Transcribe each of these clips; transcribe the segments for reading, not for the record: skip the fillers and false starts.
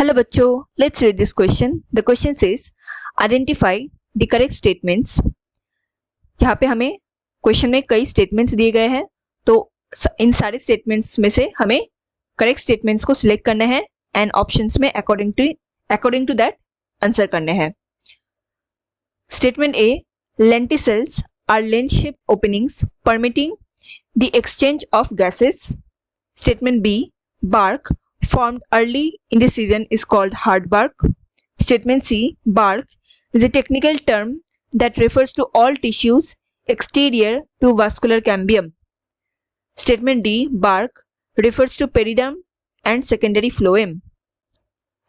Hello बच्चों, let's read this question. The question says identify the correct statements. यहाँ पे हमें क्वेश्चन में कई स्टेटमेंट्स दिए गए हैं, तो इन सारे स्टेटमेंट्स में से हमें करेक्ट स्टेटमेंट्स को सिलेक्ट करना है एंड ऑप्शंस में अकॉर्डिंग टू दैट आंसर करने हैं. Statement A, lenticels are lens-shaped openings permitting the exchange of gases. Statement B, bark formed early in the season is called hard bark. Statement C, bark is a technical term that refers to all tissues exterior to vascular cambium. Statement D, bark refers to periderm and secondary phloem.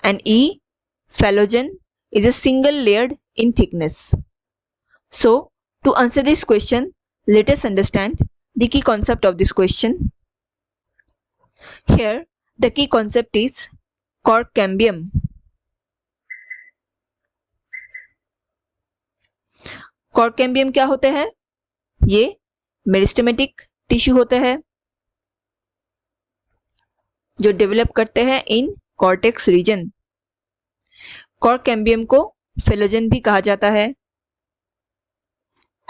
And E, phloem is a single layered in thickness. So, to answer this question, let us understand the key concept of this question. Here, the key concept is cork cambium. Cork cambium क्या होते हैं? ये meristematic tissue होते हैं जो develop करते हैं इन cortex reason. Cork cambium को फेलोजन भी कहा जाता है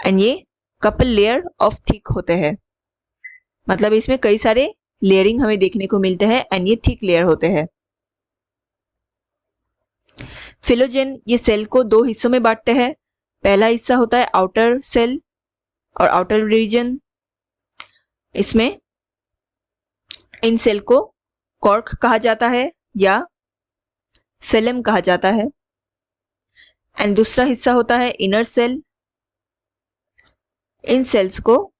एंड ये कपल लेयर ऑफ थिक होते हैं, मतलब इसमें कई सारे लेयरिंग हमें देखने को मिलते हैं एंड ये थिक लेयर होते हैं. फिलोजेन ये सेल को दो हिस्सों में बांटते हैं. पहला हिस्सा होता है आउटर सेल और आउटर रीजन. इसमें इन सेल को कॉर्क कहा जाता है या फिलम कहा जाता है. एंड दूसरा हिस्सा होता है इनर सेल. इन सेल्स को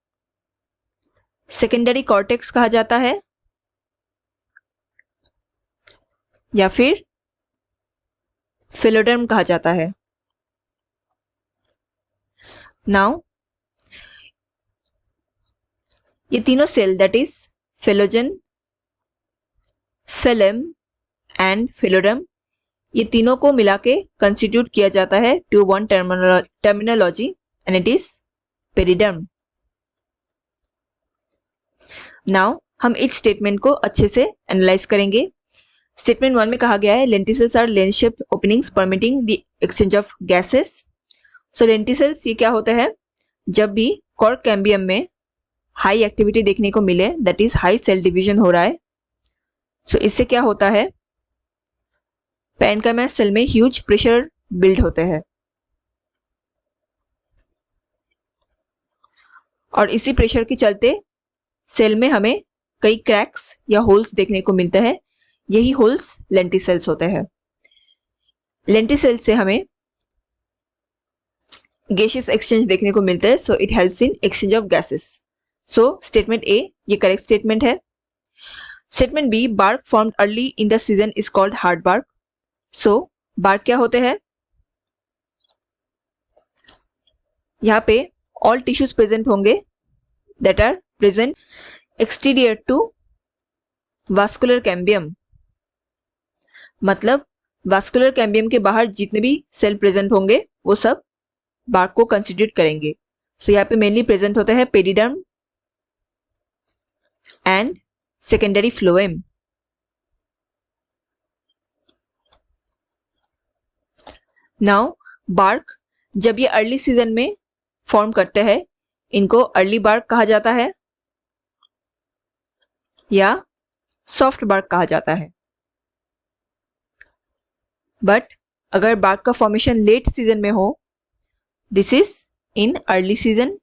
सेकेंडरी कॉर्टेक्स कहा जाता है या फिर फिलोडर्म कहा जाता है. नाउ ये तीनों cell that is phellogen, phellem and phelloderm, ये तीनों को मिला के कंस्टिट्यूट किया जाता है to one terminology and it is periderm. Now हम इस स्टेटमेंट को अच्छे से एनालाइज करेंगे. स्टेटमेंट 1 में कहा गया है lenticels are lens shaped openings permitting the exchange of gases. So lenticels ये क्या होता है? जब भी कॉर्क कैम्बियम में हाई एक्टिविटी देखने को मिले, that is high cell division हो रहा है, सो इससे क्या होता है, पैरेन्काइमा सेल में ह्यूज प्रेशर बिल्ड होते हैं और इसी प्रेशर के चलते सेल में हमें कई क्रैक्स या होल्स देखने को मिलते हैं. यही होल्स लेंटिसेल्स होते हैं. लेंटिसेल्स से हमें गैसेस एक्सचेंज देखने को मिलता है, so it helps in exchange of gases. So statement A ये करेक्ट स्टेटमेंट है. Statement B, bark formed early in the season is called hard bark. So bark क्या होते हैं? यहाँ पे ऑल टिश्यूज प्रेजेंट होंगे that are present exterior to vascular cambium, मतलब vascular cambium के बाहर जितने भी सेल प्रेजेंट होंगे वो सब बार्क को कंस्टिट्यूट करेंगे. सो यहाँ पे मेनली प्रेजेंट होता है periderm and secondary phloem. Now bark जब ये अर्ली सीजन में फॉर्म करते हैं, इनको अर्ली बार्क कहा जाता है या सॉफ्ट बार्क कहा जाता है. बट अगर बार्क का फॉर्मेशन लेट सीजन में हो, this is in early season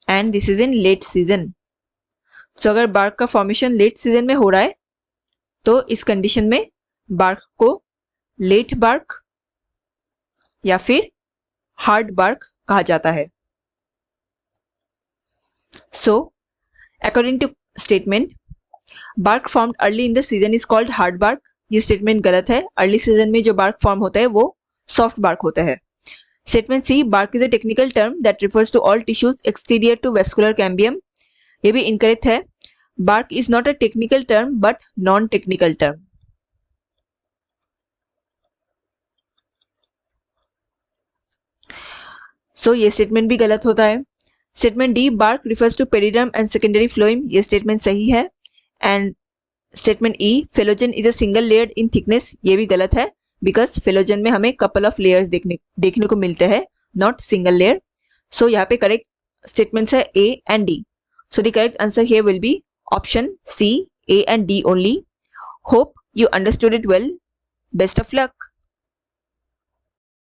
and this is in late season. So अगर बार्क का फॉर्मेशन लेट सीजन में हो रहा है तो इस कंडीशन में बार्क को लेट बार्क या फिर हार्ड बार्क कहा जाता है. So according to statement, bark formed early in the season is called hard bark. ये स्टेटमेंट गलत है. अर्ली सीजन में जो बार्क फॉर्म होता है वो सॉफ्ट बार्क होता है. Statement C, bark is a technical term that refers to all tissues exterior to vascular cambium. ये भी इनकरेक्ट है. Bark is not a technical term but non technical term. So ये statement भी गलत होता है. Statement D, bark refers to periderm and secondary phloem, ये statement सही है। And statement E, phellogen is a single layered in thickness, ये भी गलत है बिकॉज फेलोजन में हमें कपल ऑफ लेयर्स देखने को मिलते हैं, नॉट सिंगल लेयर। सो यहाँ पे करेक्ट स्टेटमेंट्स है A and D. So the correct answer here will be option C, A and D only. Hope you understood it well. Best of luck.